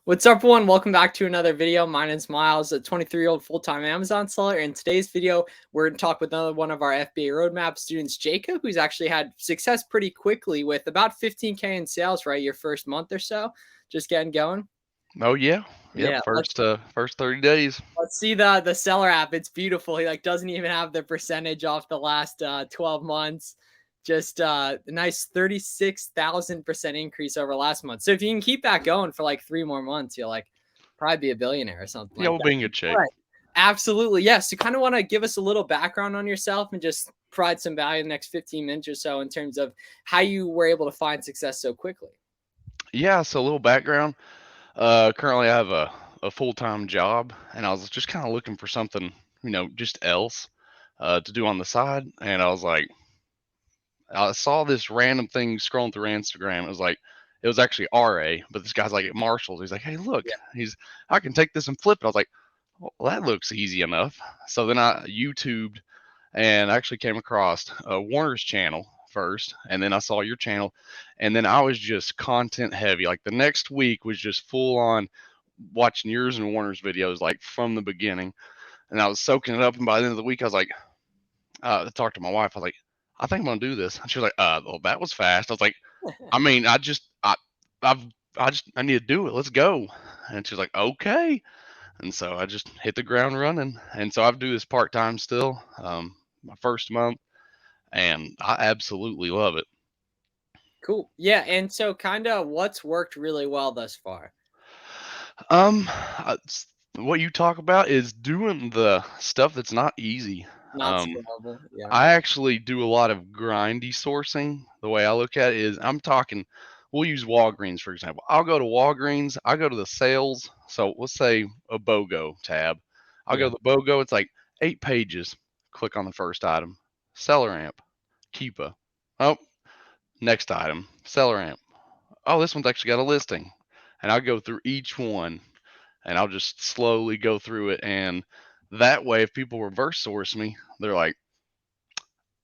What's up, everyone? Welcome back to another video. My name's Miles, a 23-year-old full-time Amazon seller. In today's video, we're going to talk with another one of our FBA roadmap students, Jacob, who's actually had success pretty quickly with about 15K in sales, right? Your first month or so, just getting going. Oh yeah. Yep. Yeah, First 30 days. let's see the seller app. It's beautiful. He doesn't even have the percentage off the last 12 months. Just a nice 36,000% increase over last month. So if you can keep that going for like 3 more months, you'll probably be a billionaire or something Yeah, like we'll that. be in good shape. Right. Absolutely. Yes. You kind of want to give us a little background on yourself and just provide some value in the next 15 minutes or so in terms of how you were able to find success so quickly. Yeah, so a little background. Currently I have a full-time job and I was just kind of looking for something, just else to do on the side. And I was like, I saw this random thing scrolling through Instagram. It was actually RA, but this guy's like at Marshall's. He's like, hey, look, I can take this and flip it. I was like, well, that looks easy enough. So then I YouTubed and I actually came across Warner's channel first, and then I saw your channel, and then I was just content heavy. Like the next week was just full on watching yours and Warner's videos, like from the beginning, and I was soaking it up. And by the end of the week, I was like, I talked to my wife. I was like, I think I'm gonna do this. And she was like, well, that was fast. I was like, I mean, I've, I need to do it. Let's go. And she was like, okay. And so I just hit the ground running. And so I do this part time still. My first month and I absolutely love it. Cool. Yeah. And so kind of what's worked really well thus far? Um, what you talk about is doing the stuff that's not easy. Not scalable. Yeah. I actually do a lot of grindy sourcing. The way I look at it is I'm talking, we'll use Walgreens for example. I'll go to Walgreens, I go to the sales. So let's say a BOGO tab. I'll go Yeah. to the BOGO, it's like 8 pages. Click on the first item. SellerAmp, Keepa. Oh, next item, SellerAmp. Oh, this one's actually got a listing. And I'll go through each one and I'll just slowly go through it. And that way, if people reverse source me, they're like,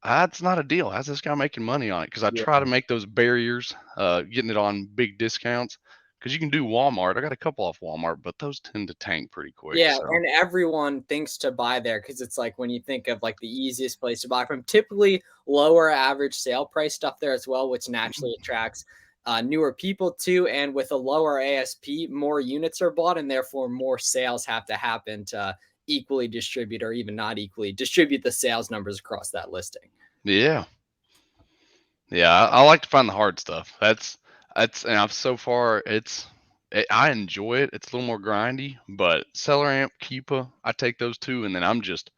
that's not a deal. How's this guy making money on it? Because I Yeah. try to make those barriers, getting it on big discounts. Because you can do Walmart. I got a couple off Walmart, but those tend to tank pretty quick. Yeah, So and everyone thinks to buy there because it's like when you think of like the easiest place to buy from, typically lower average sale price stuff there as well, which naturally attracts newer people too. And with a lower ASP, more units are bought, and therefore more sales have to happen to equally distribute or even not equally distribute the sales numbers across that listing. yeah, yeah, I like to find the hard stuff. And I've so far I enjoy it. It's a little more grindy, but SellerAmp, Keepa, I take those two, and then I'm just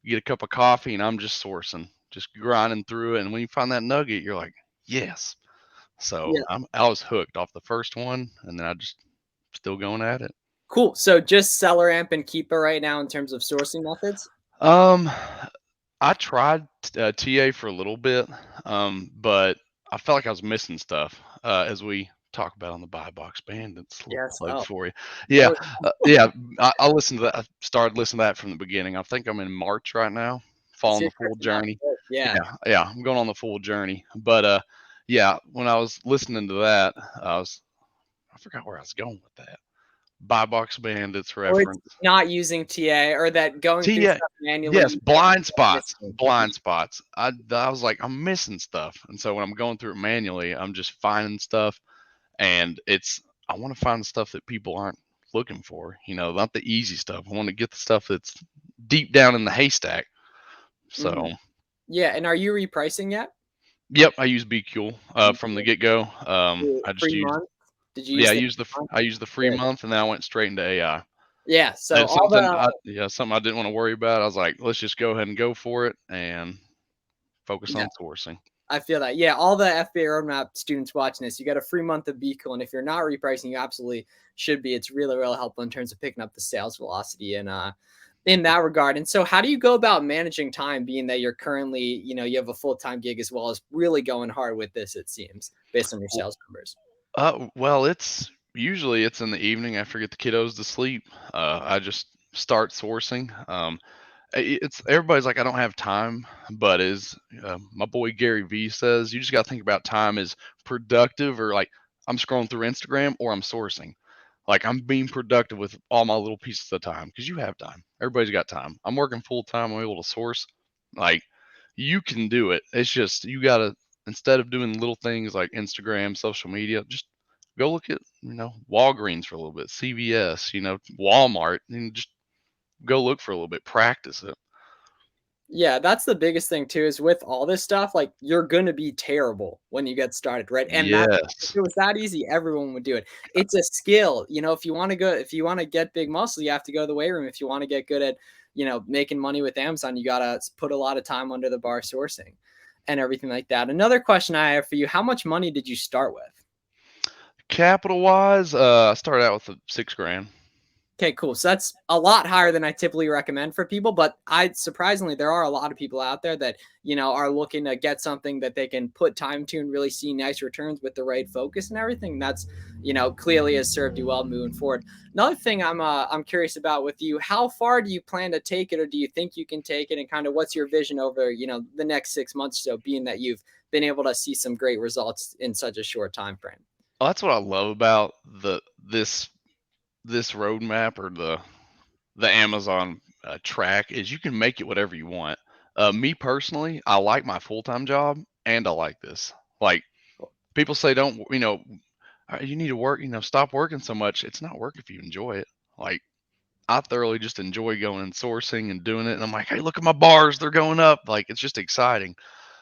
get a cup of coffee and I'm just sourcing, just grinding through it. And when you find that nugget, you're like, yes. So Yeah. I was hooked off the first one, and then I just still going at it. Cool. So just SellerAmp and Keepa right now in terms of sourcing methods. Um, I tried TA for a little bit, but I felt like I was missing stuff. As we talk about on the Buy Box Bandits, little Yes. plug Oh, for you. Yeah, oh, yeah. I listened to that. I started listening to that from the beginning. I think I'm in March right now, so following you're the full catching up journey. quick. Yeah. Yeah, yeah. I'm going on the full journey. But yeah. When I was listening to that, I forgot where I was going with that. Buy Box Bandits Or it's reference. not using TA or that going through TA, stuff manually, yes, you might be blind spots, missing. blind spots. I was like, I'm missing stuff, and so when I'm going through it manually, I'm just finding stuff, and I want to find the stuff that people aren't looking for. Not the easy stuff. I want to get the stuff that's deep down in the haystack. Mhm. So, Yeah, and are you repricing yet? yep, I use BQL from the Mhm. get go. The I just free used month? Did you yeah, use the free month? I used the free Good. month, and then I went straight into AI. Yeah, so That's all the something I didn't want to worry about. I was like, let's just go ahead and go for it and focus yeah, on sourcing. I feel that. Yeah, all the FBA roadmap students watching this, you got a free month of Beacon, and if you're not repricing, you absolutely should be. It's really, really helpful in terms of picking up the sales velocity and in that regard. And so how do you go about managing time, being that you're currently, you have a full-time gig as well as really going hard with this, it seems, based on your sales numbers? Well, it's in the evening after I get the kiddos to sleep. I just start sourcing. It's everybody's like, I don't have time, but as my boy Gary V says, you just got to think about time as productive or like I'm scrolling through Instagram or I'm sourcing. Like I'm being productive with all my little pieces of time because you have time. Everybody's got time. I'm working full time. I'm able to source. Like you can do it. It's just you gotta instead of doing little things like Instagram, social media, just go look at Walgreens for a little bit, CVS, Walmart, and just go look for a little bit, practice it. Yeah, that's the biggest thing too, is with all this stuff, like you're gonna be terrible when you get started, right? And that's if Yes. it was that easy, everyone would do it. It's a skill, if you want to get big muscle, you have to go to the weight room. If you want to get good at, making money with Amazon, you gotta put a lot of time under the bar sourcing and everything like that. Another question I have for you, how much money did you start with? Capital wise, I started out with 6 grand. Okay, cool. So that's a lot higher than I typically recommend for people, but I surprisingly there are a lot of people out there that, are looking to get something that they can put time to and really see nice returns with the right focus and everything. That's, clearly has served you well moving forward. Another thing I'm curious about with you, how far do you plan to take it or do you think you can take it and kind of what's your vision over, the next 6 months or so being that you've been able to see some great results in such a short time frame? Well, that's what I love about this roadmap or the Amazon track is you can make it whatever you want. Me personally, I like my full time job and I like this. Like people say, don't you need to work, stop working so much. It's not work if you enjoy it. Like I thoroughly just enjoy going and sourcing and doing it. And I'm like, hey, look at my bars, they're going up. Like it's just exciting.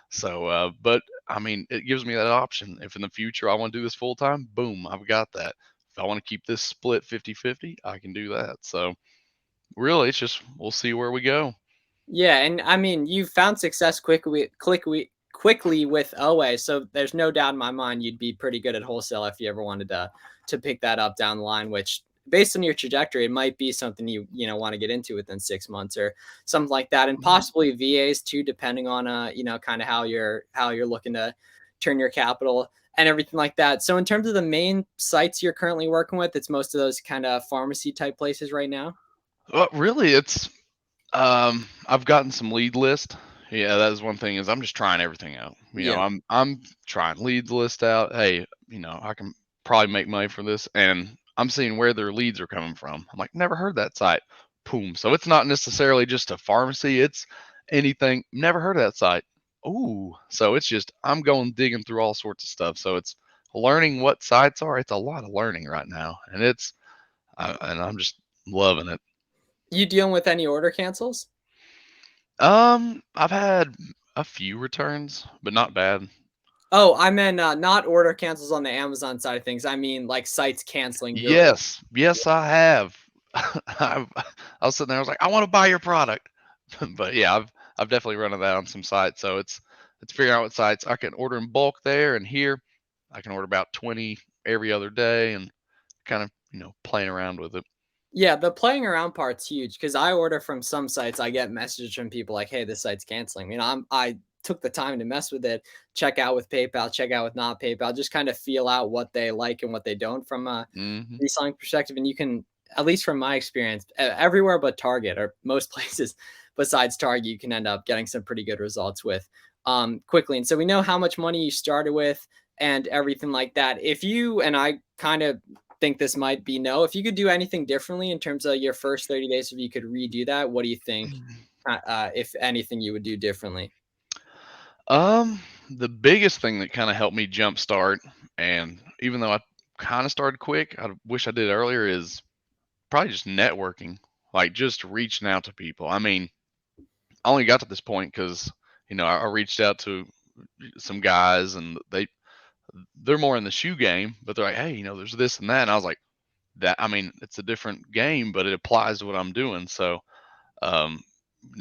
So, but I mean, it gives me that option. If in the future I want to do this full time, boom, I've got that. If I want to keep this split 50-50, I can do that. So, really, it's just we'll see where we go. Yeah, and I mean, you found success quickly with OA, so there's no doubt in my mind you'd be pretty good at wholesale if you ever wanted to pick that up down the line, which based on your trajectory, it might be something you want to get into within 6 months or something like that. And possibly VAs too, depending on kind of how you're looking to turn your capital and everything like that. So in terms of the main sites you're currently working with, it's most of those kind of pharmacy type places right now. Well, really, it's I've gotten some lead list. Yeah, that is one thing is I'm just trying everything out. Yeah. I'm trying leads list out. Hey, I can probably make money for this, and I'm seeing where their leads are coming from. I'm like, never heard that site. Boom. So it's not necessarily just a pharmacy. It's anything. Never heard of that site. Ooh. So it's just I'm going digging through all sorts of stuff. So it's learning what sites are. It's a lot of learning right now, and and I'm just loving it. You dealing with any order cancels? I've had a few returns, but not bad. Oh, I meant, not order cancels on the Amazon side of things. I mean, like, sites canceling your order. Yes, yes, I have. I was sitting there, I was like, I want to buy your product, but yeah, I've definitely run into that on some sites. So it's figuring out what sites I can order in bulk there and here. I can order about 20 every other day and kind of playing around with it. Yeah, the playing around part's huge because I order from some sites, I get messages from people like, "Hey, this site's canceling." I took the time to mess with it, check out with PayPal, check out with not PayPal, just kind of feel out what they like and what they don't from a Hmm. reselling perspective, and you can at least from my experience, everywhere but Target or most places besides Target, you can end up getting some pretty good results with, quickly, and so we know how much money you started with and everything like that. If you and I kinda think this might be no. If you could do anything differently in terms of your first 30 days, if you could redo that, what do you think, if anything, you would do differently? Um, the biggest thing that kind of helped me jumpstart, and even though I kind of started quick, I wish I did earlier, is probably just networking, like just reaching out to people. I mean, I only got to this point because I reached out to some guys, and they're more in the shoe game, but they're like, hey, there's this and that, and I was like, that. I mean, it's a different game, but it applies to what I'm doing. So, um,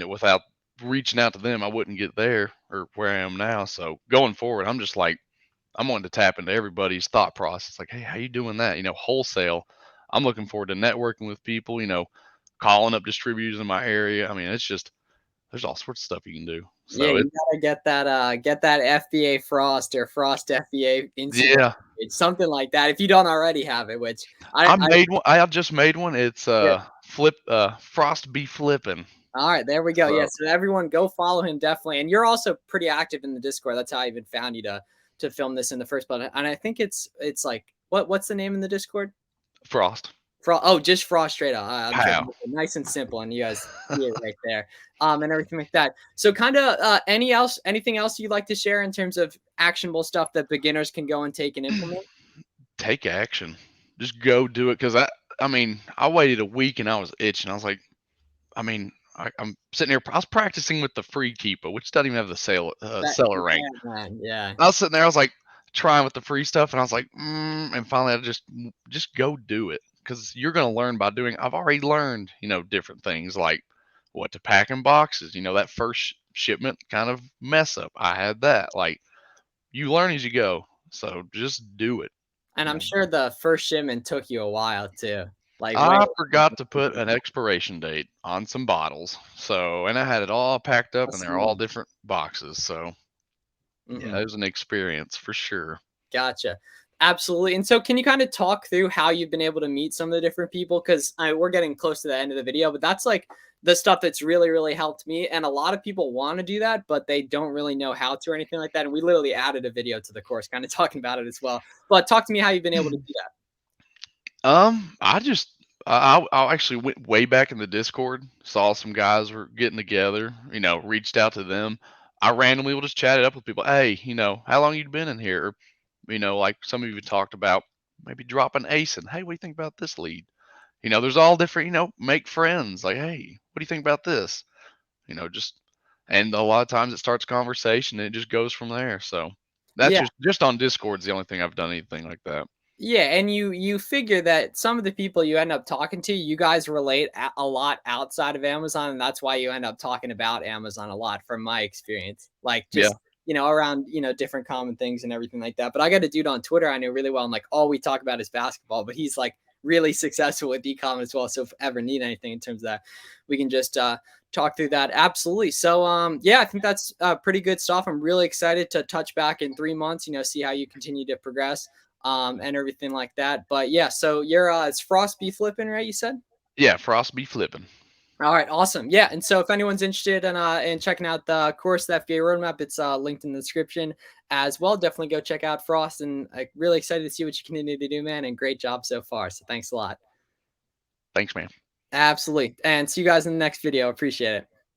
without reaching out to them, I wouldn't get there or where I am now. So going forward, I'm just like I'm wanting to tap into everybody's thought process. Like, hey, how you doing that? Wholesale. I'm looking forward to networking with people. Calling up distributors in my area. I mean, it's just there's all sorts of stuff you can do. Yeah, So you gotta get that FBA Frost or Frost FBA Instagram yeah, page, something like that. If you don't already have it, which I I made one. I just made one. It's yeah. flip frost be flipping. All right, there we go. Yeah, So so everyone go follow him definitely. And you're also pretty active in the Discord. That's how I even found you to film this in the first place. And I think it's like what's the name in the Discord? frost. Just frost straight up. I'm tripping. Pow. Nice and simple, and you guys see it right there, and everything like that. So, kind of, anything else you'd like to share in terms of actionable stuff that beginners can go and take and implement? Take action. Just go do it. Cause I mean, I waited a week and I was itching. I was like, I mean, I'm sitting here. I was practicing with the free keeper, which doesn't even have the seller rank. Yeah, man. Yeah, I was sitting there. I was like trying with the free stuff, and I was like, and finally, I just go do it because you're gonna learn by doing. I've already learned, different things like what to pack in boxes. That first shipment kind of mess up. I had that. Like you learn as you go, so just do it. and You I'm know, sure the first shipment took you a while too, like way. I forgot to put an expiration date on some bottles, and I had it all packed up, and they're all different boxes. So yeah, Mhm. it was an experience for sure. Gotcha. Absolutely. And so can you kind of talk through how you've been able to meet some of the different people? Because we're getting close to the end of the video, but that's like the stuff that's really, really helped me. And a lot of people want to do that, but they don't really know how to or anything like that. And we literally added a video to the course kind of talking about it as well. But talk to me how you've been able to do that. I just I actually went way back in the Discord, saw some guys were getting together, reached out to them. I randomly will just chat it up with people. Hey, how long you been in here? Or, like some of you talked about maybe dropping ASIN. Hey, what do you think about this lead? There's all different, make friends. Like, hey, what do you think about this? Just and a lot of times it starts conversation and it just goes from there. So that's Yeah. just on Discord's the only thing I've done anything like that. Yeah, and you figure that some of the people you end up talking to, you guys relate a lot outside of Amazon, and that's why you end up talking about Amazon a lot, from my experience. Like Yeah. just around different common things and everything like that. But I got a dude on Twitter I know really well, and like all we talk about is basketball, but he's like really successful with e-com as well. So if ever need anything in terms of that, we can just talk through that. Absolutely. So yeah, I think that's pretty good stuff. I'm really excited to touch back in 3 months. See how you continue to progress and everything like that. But yeah, so you're it's Frost be flipping, right? You said. Yeah, Frost be flipping. All right, awesome. Yeah, and so if anyone's interested in checking out the course, the FBA roadmap, it's linked in the description as well. Definitely go check out Frost, and really excited to see what you continue to do, man. And great job so far. So thanks a lot. Thanks, man. Absolutely, and see you guys in the next video. Appreciate it.